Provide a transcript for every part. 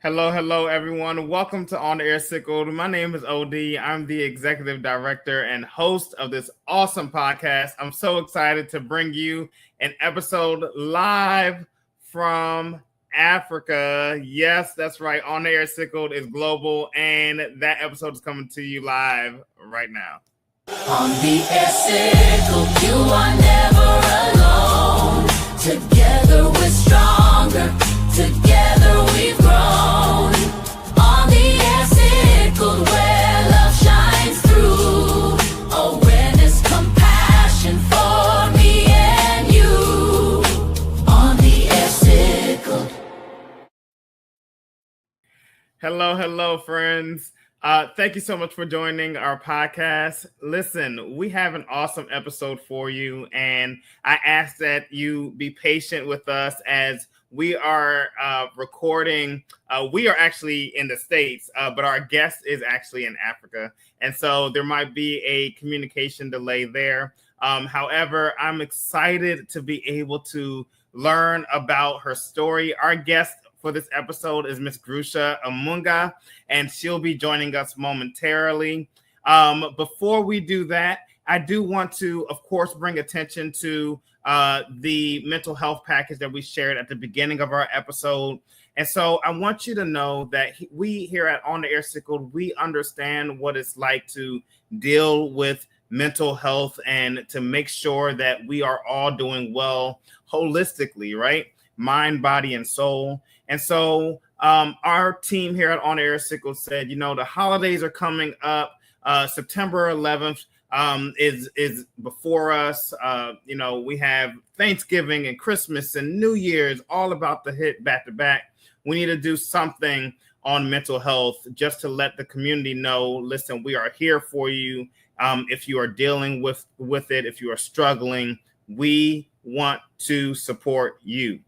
Hello, everyone. Welcome to On the Air Sickle. My name is OD. I'm the executive director and host of this awesome podcast. I'm so excited to bring you an episode live from Africa. Yes, that's right. On the Air Sickle is global, and that episode is coming to you live right now. On the Air Sickle, you are never alone. Together we're stronger. Together we've grown. On the Air Sickle, where love shines through. Awareness, compassion for me and you. On the Air Sickle. Hello, friends. Thank you so much for joining our podcast. Listen, we have an awesome episode for you, and I ask that you be patient with us as we are recording. We are actually in the States, but our guest is actually in Africa, and so there might be a communication delay there. However, I'm excited to be able to learn about her story. Our guest for this episode is Miss Gresha Amunga, and she'll be joining us momentarily. Before we do that, I do want to, of course, bring attention to the mental health package that we shared at the beginning of our episode. And so I want you to know that we here at On the Air Sickle, we understand what it's like to deal with mental health and to make sure that we are all doing well holistically, right? Mind, body, and soul. And so our team here at On the Air Sickle said, the holidays are coming up. September 11th is before us. We have Thanksgiving and Christmas and New Year's all about to hit back to back. We need to do something on mental health just to let the community know, listen, we are here for you. If you are dealing with it, if you are struggling, we want to support you.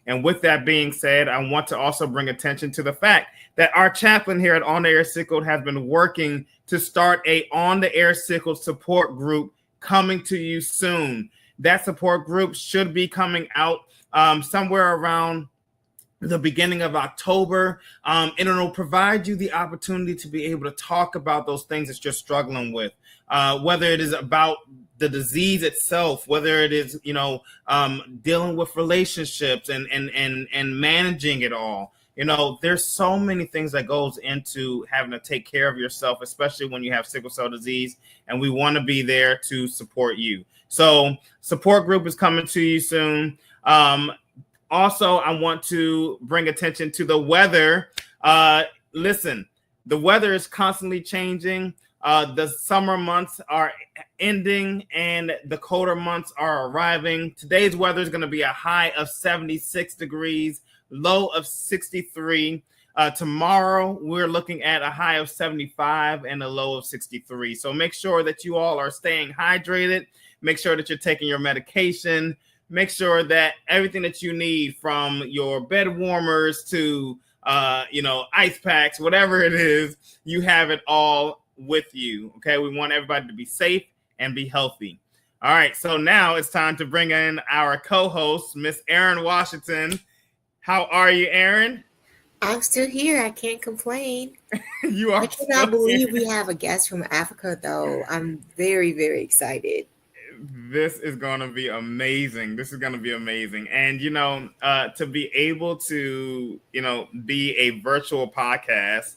And with that being said, I want to also bring attention to the fact that our chaplain here at On the Air Sickle has been working to start a On the Air Sickle support group coming to you soon. That support group should be coming out somewhere around the beginning of October, and it'll provide you the opportunity to be able to talk about those things that you're struggling with, whether it is about the disease itself, whether it is, dealing with relationships and managing it all. There's so many things that goes into having to take care of yourself, especially when you have sickle cell disease, and we want to be there to support you. So support group is coming to you soon. Also, I want to bring attention to the weather. Listen, the weather is constantly changing. The summer months are ending and the colder months are arriving. Today's weather is going to be a high of 76 degrees, low of 63. Tomorrow, we're looking at a high of 75 and a low of 63. So make sure that you all are staying hydrated. Make sure that you're taking your medication. Make sure that everything that you need, from your bed warmers to, ice packs, whatever it is, you have it all with you. Okay. We want everybody to be safe and be healthy. All right. So now it's time to bring in our co-host, Miss Erin Washington. How are you, Erin? I'm still here. I can't complain. You are. I cannot believe we have a guest from Africa, though. I'm very, very excited. This is going to be amazing. And, to be able to, be a virtual podcast,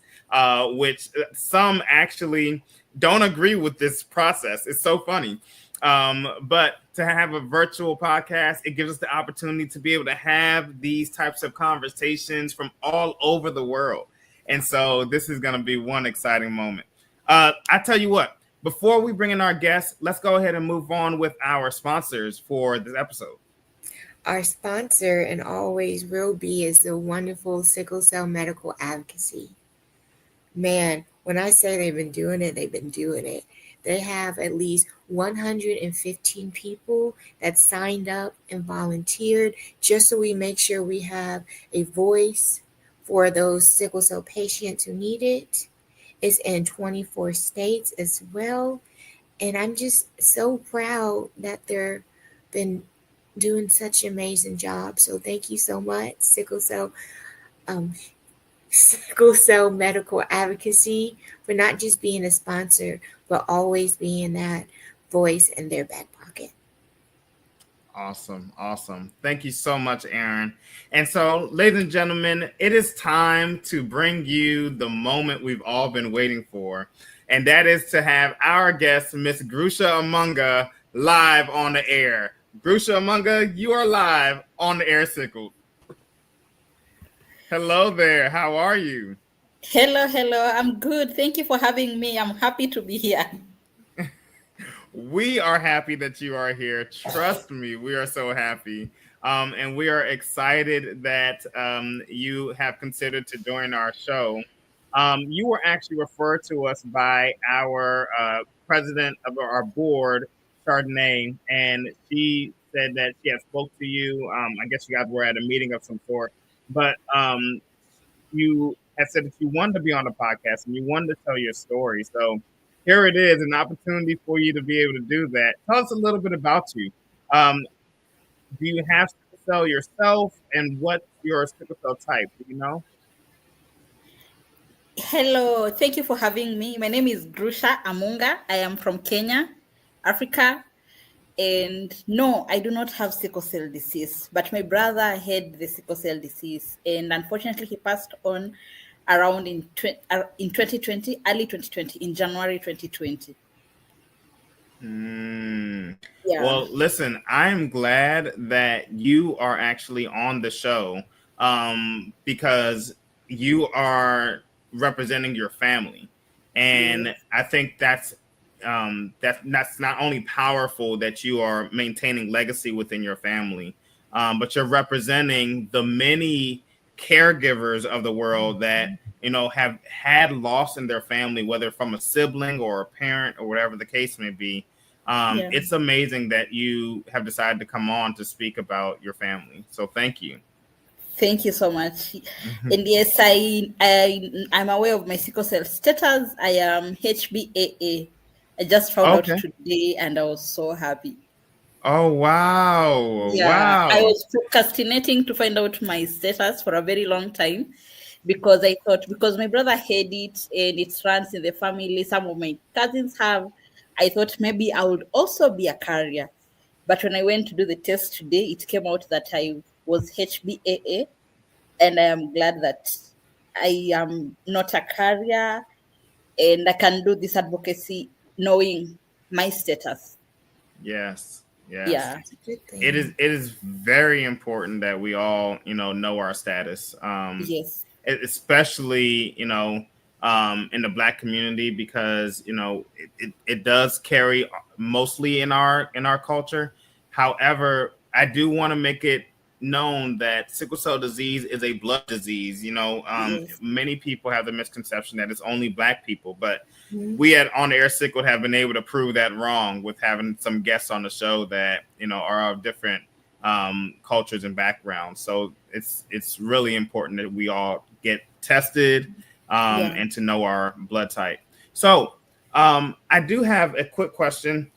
which some actually don't agree with this process. It's so funny. But to have a virtual podcast, it gives us the opportunity to be able to have these types of conversations from all over the world. And so this is going to be one exciting moment. I tell you what. Before we bring in our guests, let's go ahead and move on with our sponsors for this episode. Our sponsor, and always will be, is the wonderful Sickle Cell Medical Advocacy. Man, when I say they've been doing it, they've been doing it. They have at least 115 people that signed up and volunteered just so we make sure we have a voice for those sickle cell patients who need it. It's in 24 states as well. And I'm just so proud that they've been doing such an amazing job. So thank you so much, Sickle Cell sickle cell medical advocacy, for not just being a sponsor, but always being that voice in their back pocket. Awesome. Awesome. Thank you so much, Aaron. And so, ladies and gentlemen, it is time to bring you the moment we've all been waiting for. And that is to have our guest, Miss Gresha Amunga, live on the air. Gresha Amunga, you are live on the air, Sickle. Hello there. How are you? Hello. I'm good. Thank you for having me. I'm happy to be here. We are happy that you are here. Trust me, we are so happy. And we are excited that you have considered to join our show. You were actually referred to us by our president of our board, Chardonnay, and she said that she had spoke to you. I guess you guys were at a meeting of some sort, but you had said that you wanted to be on the podcast and you wanted to tell your story. So here it is, an opportunity for you to be able to do that. Tell us a little bit about you. Do you have sickle cell yourself, and what's your sickle cell type? Do you know? Hello. Thank you for having me. My name is Gresha Amunga. I am from Kenya, Africa. And no, I do not have sickle cell disease, but my brother had the sickle cell disease. And unfortunately, he passed on around in 2020, early 2020, in January 2020. Yeah. Well, listen, I'm glad that you are actually on the show because you are representing your family. And yes. I think that's not only powerful that you are maintaining legacy within your family, but you're representing the many caregivers of the world that have had loss in their family, whether from a sibling or a parent or whatever the case may be. It's amazing that you have decided to come on to speak about your family. So thank you. Thank you so much. And yes, I'm aware of my sickle cell status. I am HBAA. I just found out today and I was so happy. Oh, wow. Yeah, wow. I was procrastinating to find out my status for a very long time because I thought, because my brother had it and it runs in the family, some of my cousins have, I thought maybe I would also be a carrier. But when I went to do the test today, it came out that I was HBAA, and I am glad that I am not a carrier and I can do this advocacy knowing my status. Yes. Yeah. It is very important that we all, know our status. Yes. Especially, in the Black community, because, it does carry mostly in our culture. However, I do want to make it known that sickle cell disease is a blood disease. Yes. Many people have the misconception that it's only Black people, but we at On Air Sickle have been able to prove that wrong with having some guests on the show that are of different cultures and backgrounds. So it's really important that we all get tested and to know our blood type. So I do have a quick question.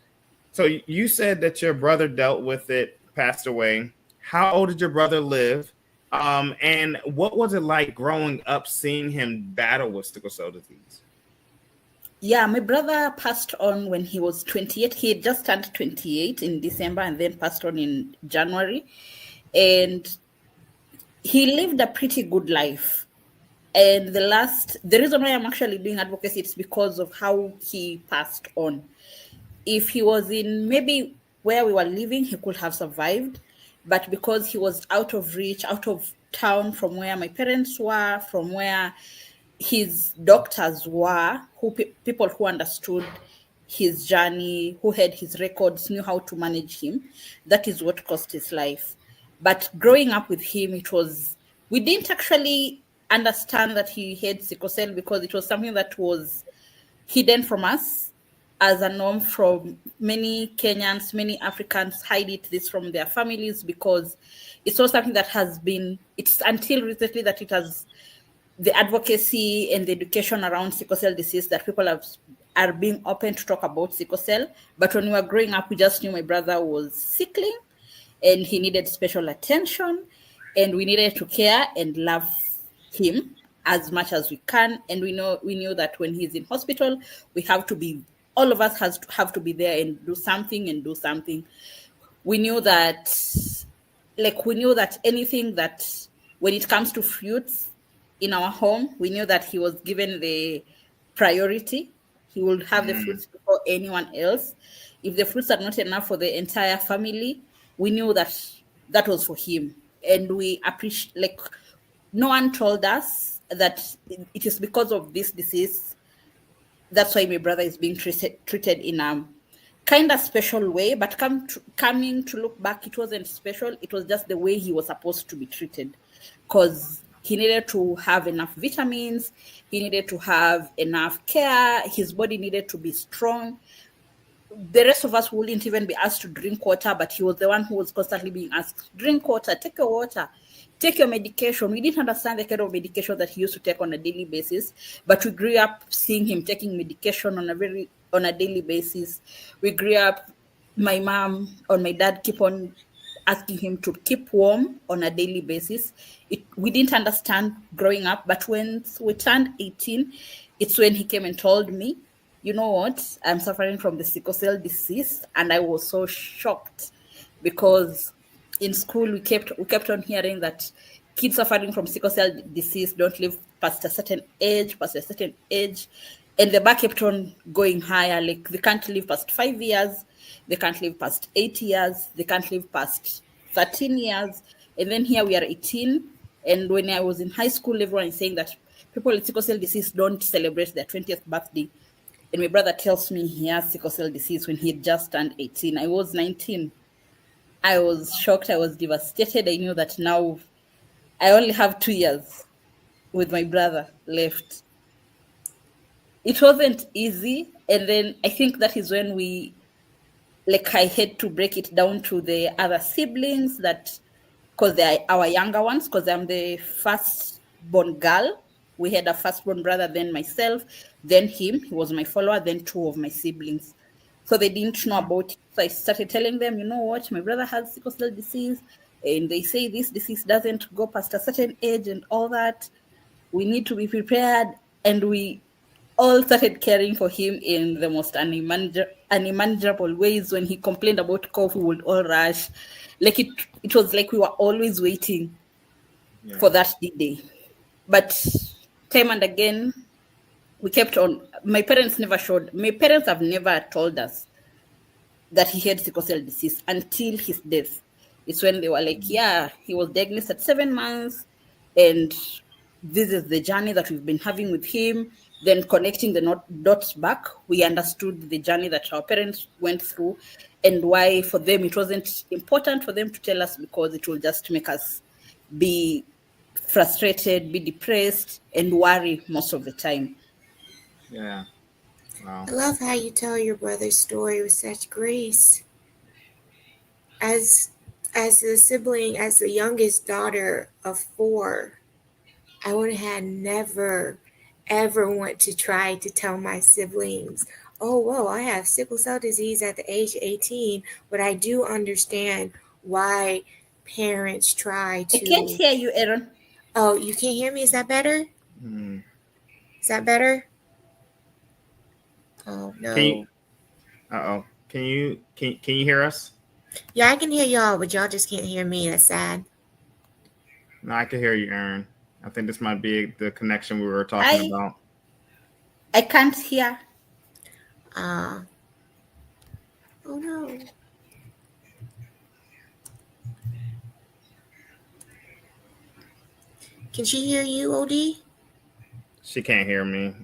So you said that your brother dealt with it, passed away. How old did your brother live? And what was it like growing up seeing him battle with sickle cell disease? Yeah, my brother passed on when he was 28. He had just turned 28 in December and then passed on in January. And he lived a pretty good life. And the reason why I'm actually doing advocacy is because of how he passed on. If he was in maybe where we were living, he could have survived. But because he was out of reach, out of town from where my parents were, from where his doctors were, people who understood his journey, who had his records, knew how to manage him, that is what cost his life. But growing up with him, we didn't actually understand that he had sickle cell because it was something that was hidden from us as a norm. From many Kenyans, many Africans hide this from their families because it's not something that it's until recently that it has the advocacy and the education around sickle cell disease that people are being open to talk about sickle cell. But when we were growing up, we just knew my brother was sickling and he needed special attention and we needed to care and love him as much as we can. And we knew that when he's in hospital, all of us have to be there and do something. We knew that anything that, when it comes to fruits in our home, we knew that he was given the priority. He would have the fruits before anyone else. If the fruits are not enough for the entire family, we knew that that was for him. And we appreciate, no one told us that it is because of this disease. That's why my brother is being treated in a kind of special way. But coming to look back, it wasn't special. It was just the way he was supposed to be treated, because he needed to have enough vitamins. He needed to have enough care. His body needed to be strong. The rest of us wouldn't even be asked to drink water, but he was the one who was constantly being asked, drink water, take your water, take your medication. We didn't understand the kind of medication that he used to take on a daily basis, but we grew up seeing him taking medication on a daily basis. We grew up, my mom or my dad keep on asking him to keep warm on a daily basis. We didn't understand growing up, but when we turned 18, it's when he came and told me, you know what, I'm suffering from the sickle cell disease. And I was so shocked, because in school we kept on hearing that kids suffering from sickle cell disease don't live past a certain age, and the bar kept on going higher. Like, they can't live past 5 years, they can't live past 8 years, they can't live past 13 years. And then here we are 18. And when I was in high school, everyone is saying that people with sickle cell disease don't celebrate their 20th birthday. And my brother tells me he has sickle cell disease when he had just turned 18. I was 19. I was shocked. I was devastated. I knew that now I only have 2 years with my brother left. It wasn't easy. And then I think that is when I had to break it down to the other siblings, that, because they are our younger ones, because I'm the first-born girl. We had a first-born brother, then myself, then him. He was my follower, then 2 of my siblings. So they didn't know about it. So I started telling them, you know what, my brother has sickle cell disease, and they say this disease doesn't go past a certain age and all that. We need to be prepared. And we all started caring for him in the most unmanageable ways. When he complained about cough, we would all rush. It was like we were always waiting for that day. But time and again, we kept on. My parents have never told us that he had sickle cell disease until his death. It's when they were like, yeah, he was diagnosed at 7 months, and this is the journey that we've been having with him. Then connecting the dots back, we understood the journey that our parents went through, and why for them it wasn't important for them to tell us, because it will just make us be frustrated, be depressed, and worry most of the time. Yeah. Wow. I love how you tell your brother's story with such grace. As the sibling, as the youngest daughter of 4, I would have never, ever want to try to tell my siblings, oh, whoa, I have sickle cell disease at the age of 18, but I do understand why parents try to... I can't hear you, Aaron. Oh, you can't hear me? Is that better? Mm. Is that better? Oh, no. Can you hear us? Yeah, I can hear y'all, but y'all just can't hear me. That's sad. No, I can hear you, Aaron. I think this might be the connection we were talking about. I can't hear. Oh no. Can she hear you, OD? She can't hear me.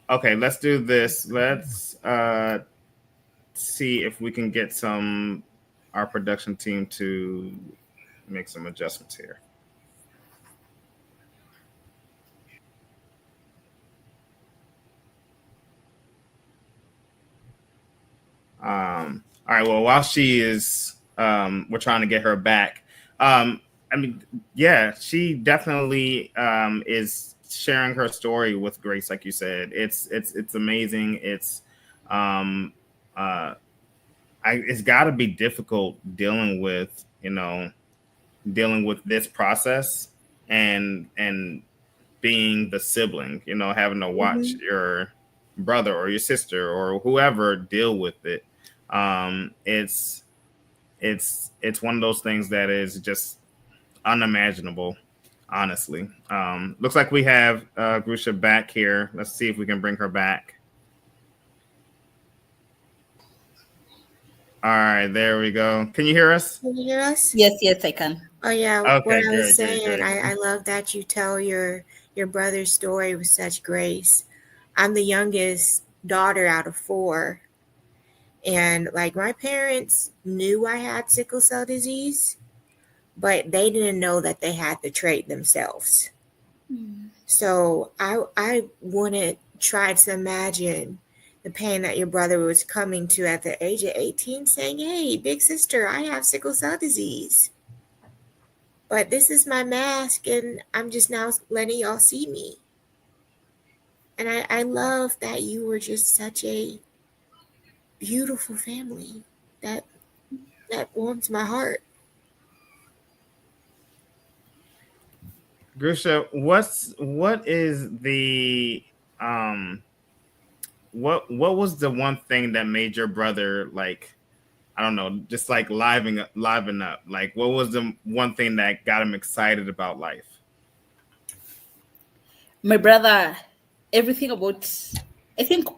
Okay, let's do this. Let's see if we can get our production team to make some adjustments here. All right. Well, while she is, we're trying to get her back. I mean, yeah, she definitely is sharing her story with grace, like you said. It's amazing. It's got to be difficult dealing with, dealing with this process and being the sibling, you know, having to watch your brother or your sister or whoever deal with it. It's one of those things that is just unimaginable, honestly. Looks like we have Grusha back here. Let's see if we can bring her back. All right, there we go. Can you hear us? Can you hear us? Yes, I can. Oh yeah. Okay, what I good, was saying, good. I love that you tell your brother's story with such grace. I'm the youngest daughter out of 4. And like my parents knew I had sickle cell disease, but they didn't know that they had the trait themselves. So I wouldn't try to imagine the pain that your brother was coming to at the age of 18 saying, hey, big sister, I have sickle cell disease. But this is my mask and I'm just now letting y'all see me. And I love that you were just such a beautiful family. That warms my heart. Grusha, what is the what was the one thing that made your brother, like, I don't know, just like liven up? Like, what was the one thing that got him excited about life? My brother, everything about, I think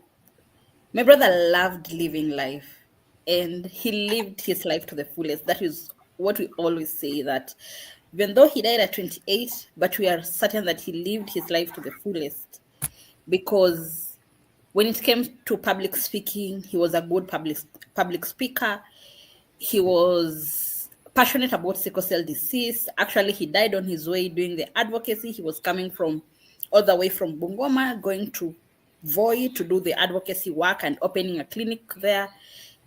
my brother loved living life and he lived his life to the fullest. That is what we always say, that even though he died at 28, but we are certain that he lived his life to the fullest, because when it came to public speaking, he was a good public speaker. He was passionate about sickle cell disease. Actually, he died on his way doing the advocacy. He was coming from all the way from Bungoma, going to Voi to do the advocacy work and opening a clinic there.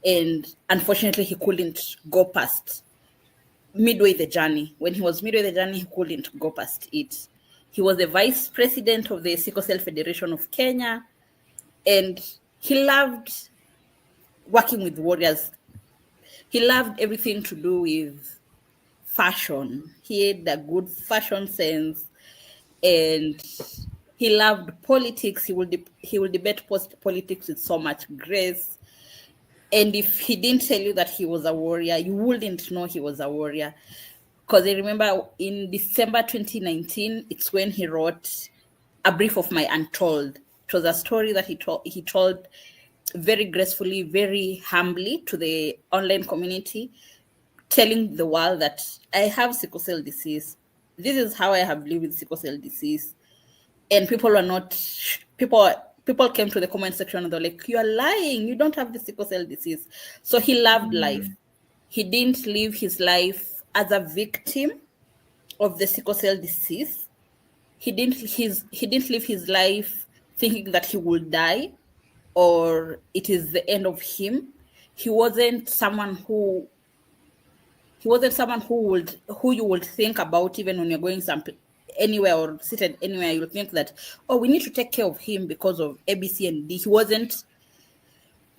And unfortunately, he couldn't go past midway the journey. When he was midway the journey, he couldn't go past it. He was the vice president of the Sickle Cell Federation of Kenya, and he loved working with warriors. He loved everything to do with fashion. He had a good fashion sense, and he loved politics. He will debate politics with so much grace. And if he didn't tell you that he was a warrior, you wouldn't know he was a warrior. Because I remember in December 2019, it's when he wrote A Brief of My Untold. It was a story that he told very gracefully, very humbly to the online community, telling the world that I have sickle cell disease. This is how I have lived with sickle cell disease. And people came to the comment section and they're like, you are lying, you don't have the sickle cell disease. So he loved life. He didn't live his life as a victim of the sickle cell disease. He didn't live his life thinking that he would die or it is the end of him. He wasn't someone who you would think about even when you're going anywhere or seated anywhere. You'll think that, oh, we need to take care of him because of ABC and D. He wasn't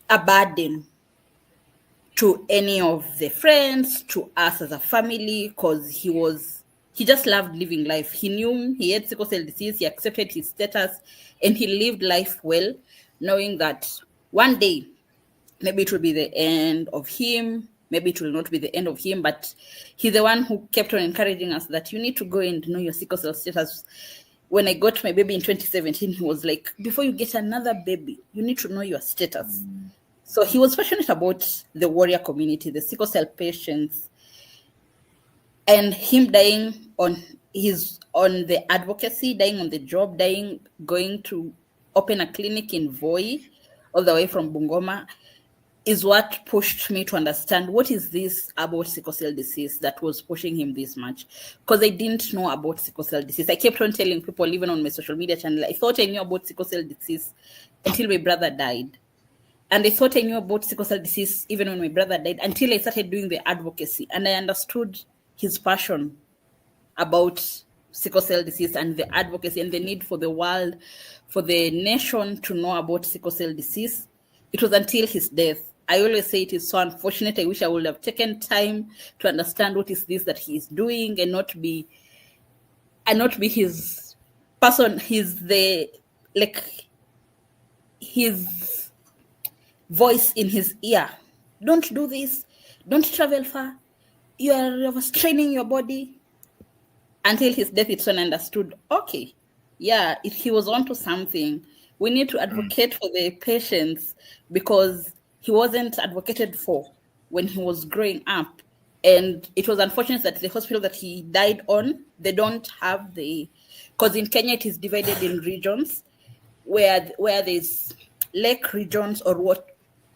a burden to any of the friends, to us as a family, because he just loved living life. He knew he had sickle cell disease, he accepted his status, and he lived life well, knowing that one day, maybe it will be the end of him, maybe it will not be the end of him, but he's the one who kept on encouraging us that you need to go and know your sickle cell status. When I got my baby in 2017, he was like, before you get another baby, you need to know your status. So he was passionate about the warrior community, the sickle cell patients, and him dying on the advocacy, dying on the job, going to open a clinic in Voi, all the way from Bungoma, is what pushed me to understand what is this about sickle cell disease that was pushing him this much. Because I didn't know about sickle cell disease. I kept on telling people, even on my social media channel, I thought I knew about sickle cell disease until my brother died. And I thought I knew about sickle cell disease even when my brother died, until I started doing the advocacy. And I understood his passion about sickle cell disease and the advocacy and the need for the world, for the nation to know about sickle cell disease. It was until his death I always say it is so unfortunate. I wish I would have taken time to understand what is this that he is doing and not be his person. He's the his voice in his ear. Don't do this. Don't travel far. You are overstraining your body. Until his death, it's when I understood, okay, yeah, he was onto something. We need to advocate for the patients because he wasn't advocated for when he was growing up. And it was unfortunate that the hospital that he died on, they don't have because in Kenya it is divided in regions where there's lake regions or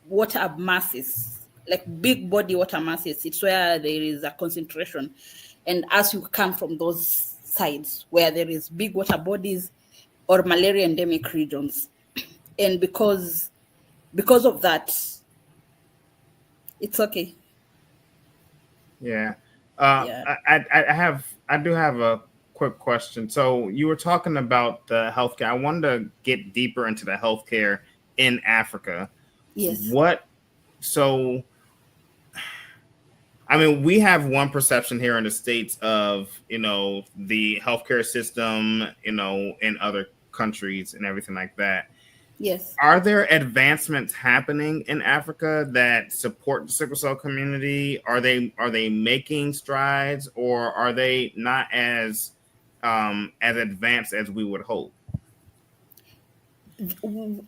water masses, like big body water masses. It's where there is a concentration. And as you come from those sides where there is big water bodies or malaria endemic regions, and because of that, it's okay. Yeah. Yeah. I do have a quick question. So you were talking about the healthcare. I wanted to get deeper into the healthcare in Africa. Yes. So I mean, we have one perception here in the States of, the healthcare system, in other countries and everything like that. Yes. Are there advancements happening in Africa that support the sickle cell community? Are they making strides, or are they not as advanced as we would hope?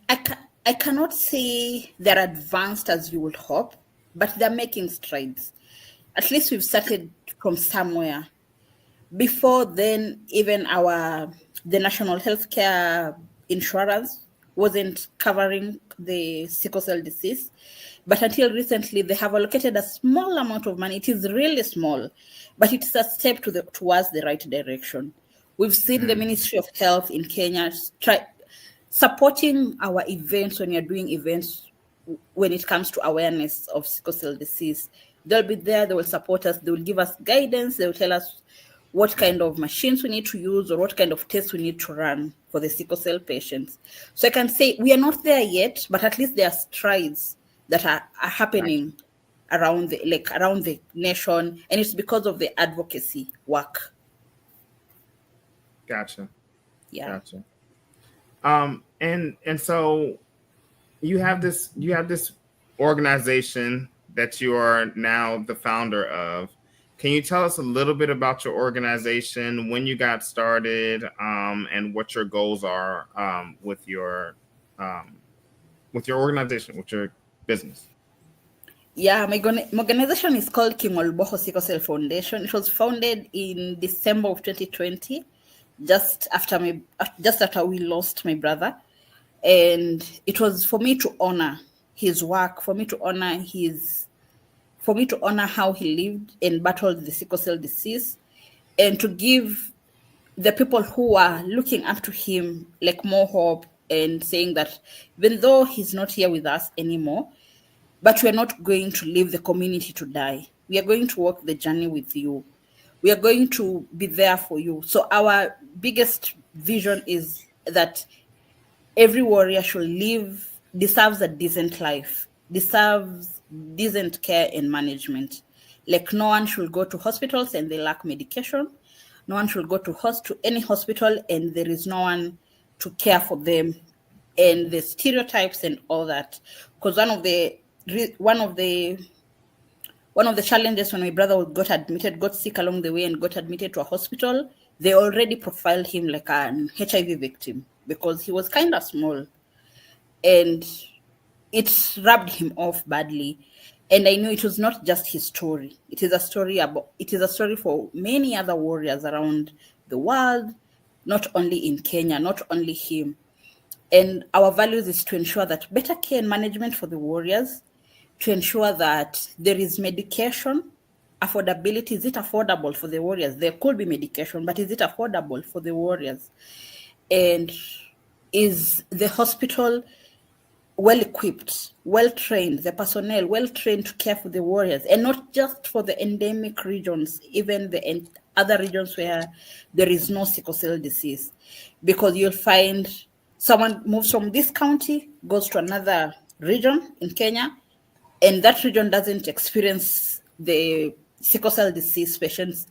I cannot say they're advanced as you would hope, but they're making strides. At least we've started from somewhere. Before then, even the national healthcare insurance wasn't covering the sickle cell disease. But until recently, they have allocated a small amount of money. It is really small, but it's a step towards the right direction. We've seen the Ministry of Health in Kenya supporting our events when you're doing events when it comes to awareness of sickle cell disease. They'll be there, they will support us, they will give us guidance, they will tell us what kind of machines we need to use or what kind of tests we need to run for the sickle cell patients. So I can say we are not there yet, but at least there are strides that are happening around the nation, and it's because of the advocacy work. Gotcha. Yeah. Gotcha. And so you have this organization that you are now the founder of. Can you tell us a little bit about your organization, when you got started, and what your goals are with your organization, with your business? Yeah, my organization is called King Olboho Sickle Cell Foundation. It was founded in December of 2020, just after we lost my brother, and it was for me to honor his work, for me to honor how he lived and battled the sickle cell disease, and to give the people who are looking up to him more hope and saying that even though he's not here with us anymore, but we're not going to leave the community to die. We are going to walk the journey with you. We are going to be there for you. So our biggest vision is that every warrior deserves a decent life, deserves decent care and management. No one should go to hospitals and they lack medication. No one should go to any hospital and there is no one to care for them, and the stereotypes and all that. Because one of the challenges when my brother got sick along the way and got admitted to a hospital, they already profiled him like an HIV victim because he was kind of small, and it rubbed him off badly. And I knew it was not just his story. It is a story for many other warriors around the world, not only in Kenya, not only him. And our values is to ensure that better care and management for the warriors, to ensure that there is medication, affordability. Is it affordable for the warriors? There could be medication, but is it affordable for the warriors? And is the hospital well-equipped, well-trained, the personnel well-trained to care for the warriors, and not just for the endemic regions, even the other regions where there is no sickle cell disease? Because you'll find someone moves from this county, goes to another region in Kenya, and that region doesn't experience the sickle cell disease patients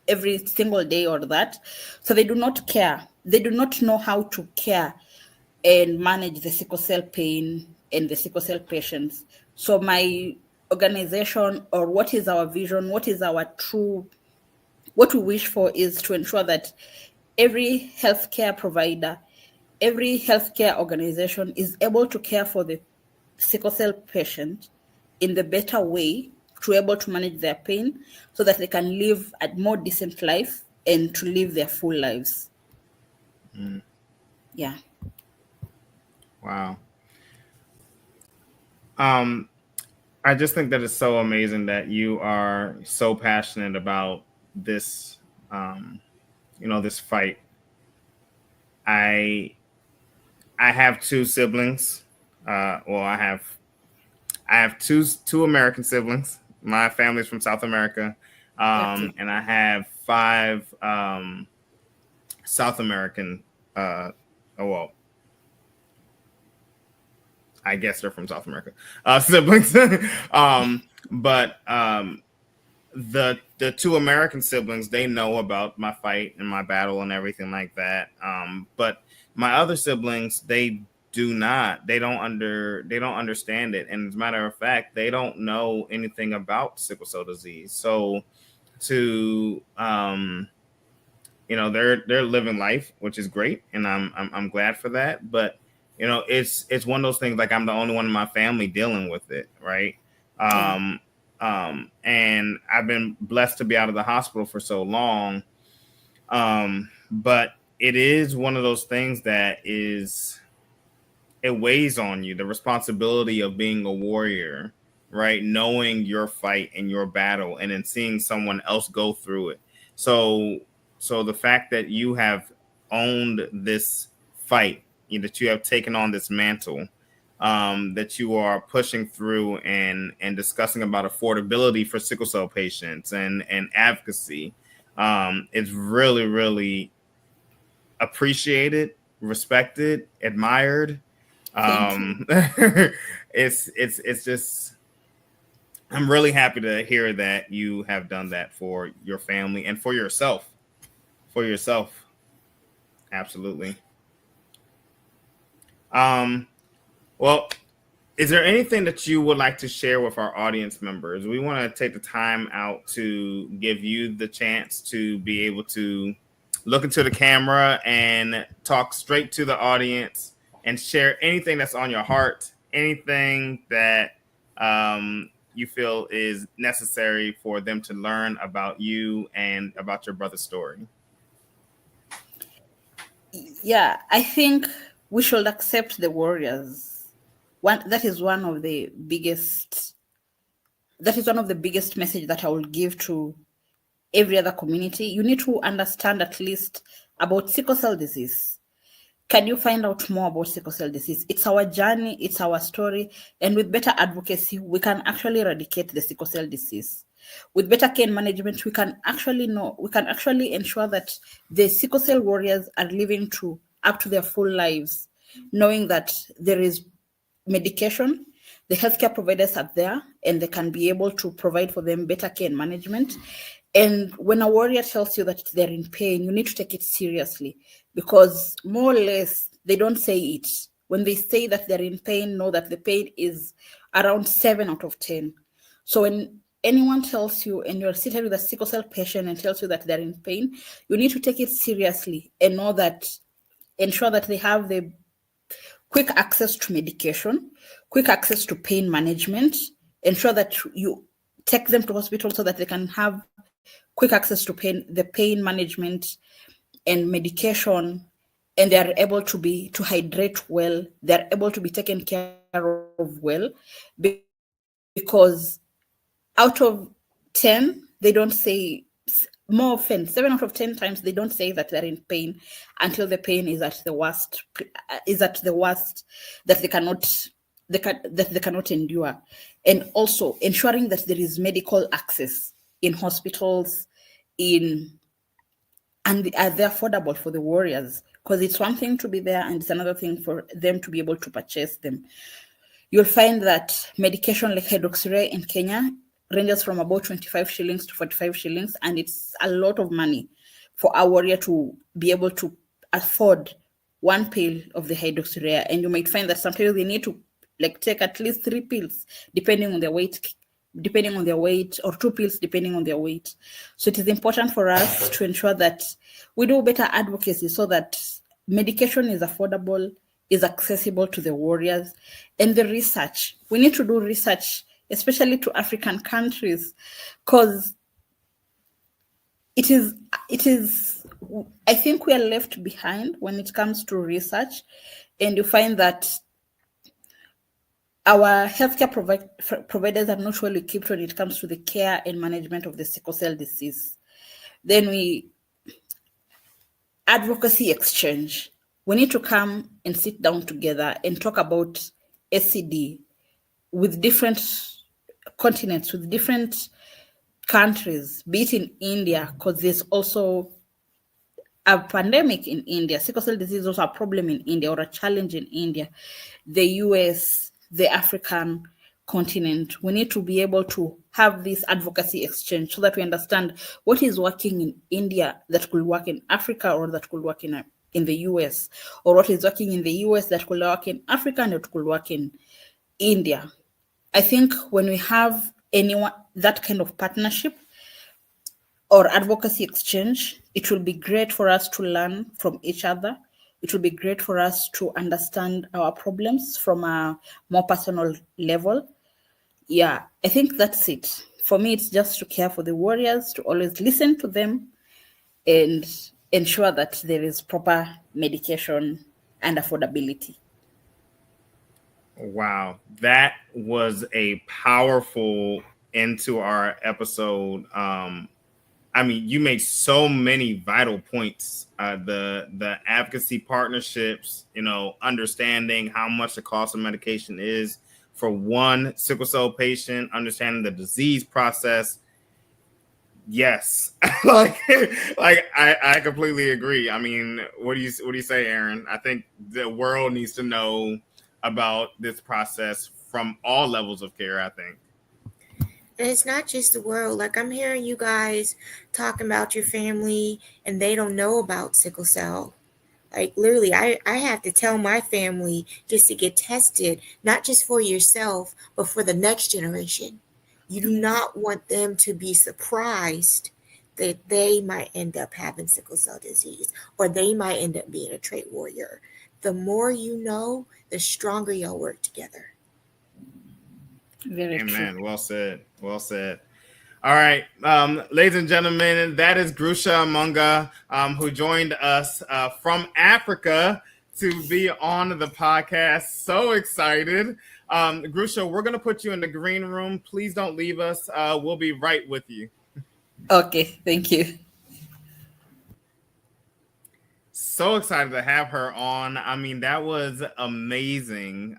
every single day or that. So they do not care. They do not know how to care and manage the sickle cell pain and the sickle cell patients. So my organization, or what is our vision, what we wish for is to ensure that every healthcare provider, every healthcare organization is able to care for the sickle cell patient in the better way, to be able to manage their pain so that they can live a more decent life and to live their full lives. Yeah. Wow. I just think that it's so amazing that you are so passionate about this, this fight. I have two siblings. I have two American siblings. My family's from South America, Okay. and I have 5 South American. I guess they're from South America, siblings. But the 2 American siblings, they know about my fight and my battle and everything like that. But my other siblings, they do not. They don't understand it. And as a matter of fact, they don't know anything about sickle cell disease. So to they're living life, which is great, and I'm glad for that. But it's one of those things, like, I'm the only one in my family dealing with it, right? And I've been blessed to be out of the hospital for so long. But it is one of those things that it weighs on you, the responsibility of being a warrior, right? Knowing your fight and your battle, and then seeing someone else go through it. So the fact that you have owned this fight, that you have taken on this mantle, that you are pushing through and discussing about affordability for sickle cell patients and advocacy, is really, really appreciated, respected, admired. It's just, I'm really happy to hear that you have done that for your family and for yourself. Absolutely. Well, is there anything that you would like to share with our audience members? We want to take the time out to give you the chance to be able to look into the camera and talk straight to the audience and share anything that's on your heart, anything that you feel is necessary for them to learn about you and about your brother's story. Yeah, I think we should accept the warriors. That is one of the biggest message that I will give to every other community. You need to understand at least about sickle cell disease. Can you find out more about sickle cell disease? It's our journey, it's our story, and with better advocacy, we can actually eradicate the sickle cell disease. With better care management, we can actually ensure that the sickle cell warriors are living up to their full lives, knowing that there is medication, the healthcare providers are there, and they can be able to provide for them better care and management. And when a warrior tells you that they're in pain, you need to take it seriously, because more or less they don't say it. When they say that they're in pain, know that the pain is around 7 out of 10. So when anyone tells you, and you're seated with a sickle cell patient and tells you that they're in pain, you need to take it seriously and ensure that they have the quick access to medication, quick access to pain management, ensure that you take them to hospital so that they can have quick access to the pain management and medication, and they are able to hydrate well, they're able to be taken care of well, because out of 10, they don't say, more often, 7 out of 10 times, they don't say that they're in pain until the pain is at the worst that they cannot endure. And also ensuring that there is medical access in hospitals, and they're affordable for the warriors, because it's one thing to be there and it's another thing for them to be able to purchase them. you'll find that medication like hydroxyurea in Kenya ranges from about 25 shillings to 45 shillings, and it's a lot of money for a warrior to be able to afford one pill of the hydroxyurea. And you might find that sometimes they need to take at least 3 pills depending on their weight, or 2 pills depending on their weight. So it is important for us to ensure that we do better advocacy so that medication is affordable, is accessible to the warriors. And the research, we need to do research, especially to African countries, because it is, I think we are left behind when it comes to research. And you find that our healthcare providers are not well equipped when it comes to the care and management of the sickle cell disease. Then advocacy exchange. We need to come and sit down together and talk about SCD with different continents, with different countries, be it in India, because there's also a pandemic in India. Sickle cell disease is also a problem in India, or a challenge in India. The US, the African continent, we need to be able to have this advocacy exchange so that we understand what is working in India that could work in Africa, or that could work in the US, or what is working in the US that could work in Africa and it could work in India. I think when we have that kind of partnership or advocacy exchange, it will be great for us to learn from each other. It will be great for us to understand our problems from a more personal level. Yeah, I think that's it. For me, it's just to care for the warriors, to always listen to them and ensure that there is proper medication and affordability. Wow, that was a powerful end to our episode. I mean, you make so many vital points. The advocacy partnerships, understanding how much the cost of medication is for one sickle cell patient, understanding the disease process. Yes, I completely agree. I mean, what do you say, Aaron? I think the world needs to know about this process from all levels of care, I think. And it's not just the world. Like, I'm hearing you guys talking about your family and they don't know about sickle cell. Like, literally, I have to tell my family just to get tested, not just for yourself, but for the next generation. You do not want them to be surprised that they might end up having sickle cell disease, or they might end up being a trait warrior. The more you know, the stronger y'all work together. Very Amen. true. Well said. Well said. All right, ladies and gentlemen, that is Gresha Amunga, who joined us from Africa to be on the podcast. So excited. Grusha, we're going to put you in the green room. Please don't leave us. We'll be right with you. Okay, thank you. So excited to have her on. I mean, that was amazing.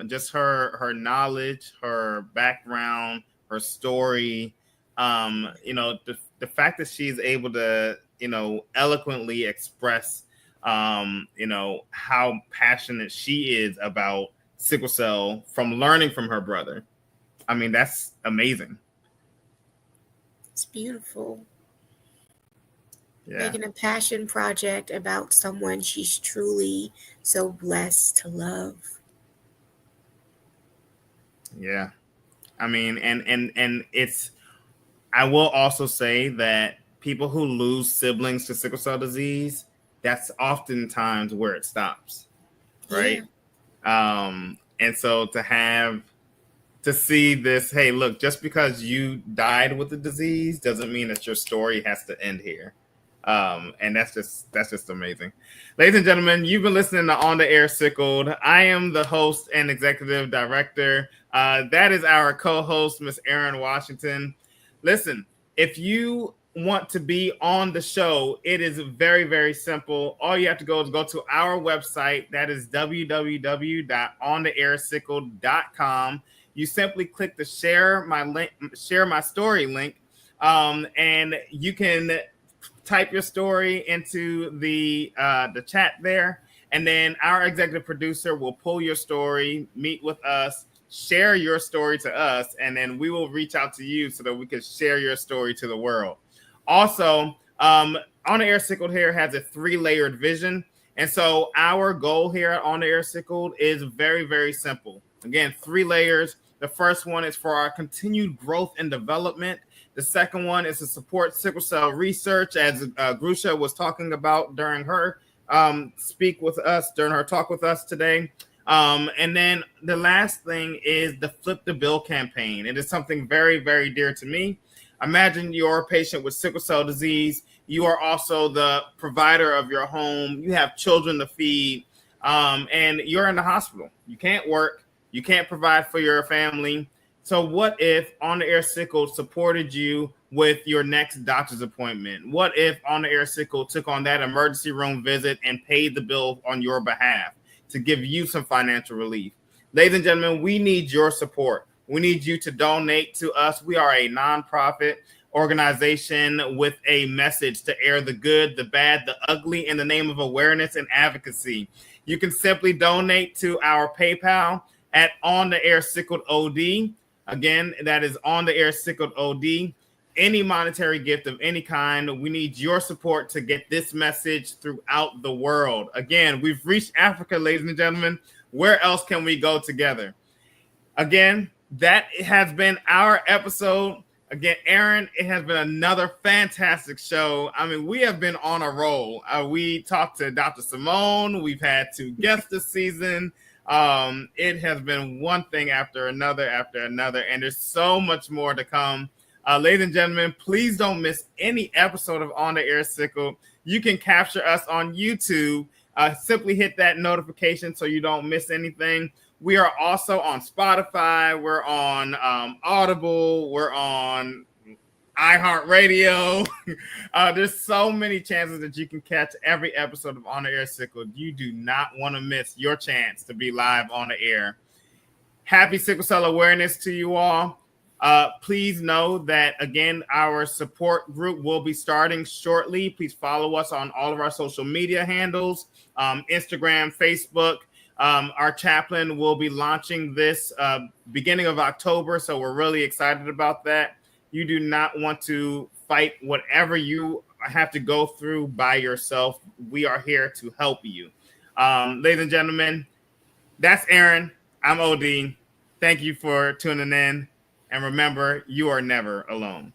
Just her knowledge, her background, her story. The fact that she's able to, eloquently express, how passionate she is about sickle cell from learning from her brother. I mean, that's amazing. It's beautiful. Yeah. Making a passion project about someone she's truly so blessed to love. Yeah. I mean, and it's, I will also say that people who lose siblings to sickle cell disease, that's oftentimes where it stops, right? Yeah. And so to see this, hey, look, just because you died with the disease doesn't mean that your story has to end here. And that's just amazing. Ladies and gentlemen, you've been listening to On the Air Sickled. I am the host and executive director. That is our co-host, Miss Erin Washington. Listen, if you want to be on the show, it is very, very simple. All you have to go is go to our website. That is www.ontheairsickled.com. You simply click the share my story link, and you can type your story into the chat there, and then our executive producer will pull your story, meet with us, share your story to us, and then we will reach out to you so that we can share your story to the world. Also, On the Air Sickled Hair has a 3-layered vision. And so our goal here at On the Air Sickled is very, very simple. Again, 3 layers. The first one is for our continued growth and development. The second one is to support sickle cell research, as Grusha was talking about during her during her talk with us today. And then the last thing is the Flip the Bill campaign. It is something very, very dear to me. Imagine you're a patient with sickle cell disease. You are also the provider of your home. You have children to feed, and you're in the hospital. You can't work. You can't provide for your family. So what if On the Air Sickled supported you with your next doctor's appointment? What if On the Air Sickled took on that emergency room visit and paid the bill on your behalf to give you some financial relief? Ladies and gentlemen, we need your support. We need you to donate to us. We are a nonprofit organization with a message to air the good, the bad, the ugly in the name of awareness and advocacy. You can simply donate to our PayPal at On the Air Sickled OD. Again, that is On the Air Sickled OD. Any monetary gift of any kind, we need your support to get this message throughout the world. Again, we've reached Africa, ladies and gentlemen. Where else can we go together? Again, that has been our episode. Again, Aaron, it has been another fantastic show. I mean, we have been on a roll. We talked to Dr. Simone. We've had 2 guests this season. It has been one thing after another, and there's so much more to come. Ladies and gentlemen, please don't miss any episode of On the Air Sickled. You can capture us on YouTube. Simply hit that notification so you don't miss anything. We are also on Spotify. We're on Audible. We're on iHeartRadio. There's so many chances that you can catch every episode of On the Air Sickled. You do not want to miss your chance to be live on the air. Happy Sickle Cell Awareness to you all. Please know that, again, our support group will be starting shortly. Please follow us on all of our social media handles, Instagram, Facebook. Our chaplain will be launching this beginning of October, so we're really excited about that. You do not want to fight whatever you have to go through by yourself. We are here to help you. Ladies and gentlemen, that's Aaron. I'm OD. Thank you for tuning in. And remember, you are never alone.